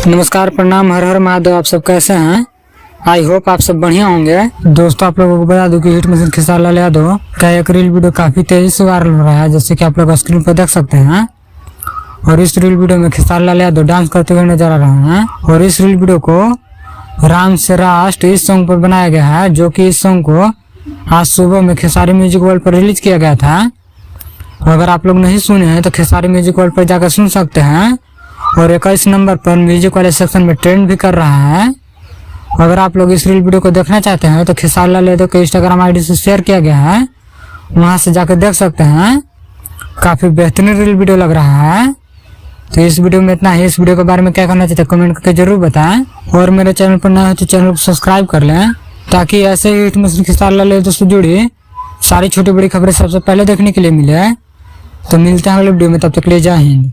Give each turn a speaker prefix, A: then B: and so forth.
A: नमस्कार, प्रणाम, हर हर महादेव। आप सब कैसे हैं? आई होप आप सब बढ़िया होंगे। दोस्तों, आप लोगों को बता दूं कि हिट मशीन खेसारी लाल यादव का एक रील वीडियो काफी तेजी से वायरल हो रहा है, जैसे कि आप लोग स्क्रीन पर देख सकते हैं। और इस रील वीडियो में खेसारी लाल यादव डांस करते हुए नजर आ रहे हैं। और इस रील वीडियो को राम से राष्ट्र इस सॉन्ग पर बनाया गया है, जो कि इस सॉन्ग को आज सुबह में खेसारी म्यूजिक वर्ल्ड पर रिलीज किया गया था। अगर आप लोग नहीं सुने हैं तो खेसारी म्यूजिक वर्ल्ड पर जाकर सुन सकते हैं। और 21 नंबर पर म्यूजिक वाले सेक्शन में ट्रेंड भी कर रहा है। अगर आप लोग इस रील वीडियो को देखना चाहते हैं तो खेसारी लाल यादव के इंस्टाग्राम आईडी से शेयर किया गया है, वहां से जाकर देख सकते हैं। काफी बेहतरीन रील वीडियो लग रहा है। तो इस वीडियो में इतना ही। इस वीडियो के बारे में क्या करना चाहते हैं कमेंट करके जरूर बताएं। और मेरे चैनल पर नए हो तो चैनल को सब्सक्राइब कर लें, ताकि ऐसे ही हिट मशीन खेसारी लाल यादव से जुड़ी सारी छोटी बड़ी खबरें सबसे पहले देखने के लिए मिले। तो मिलते हैं अगले वीडियो में, तब तक ले जय हिंद।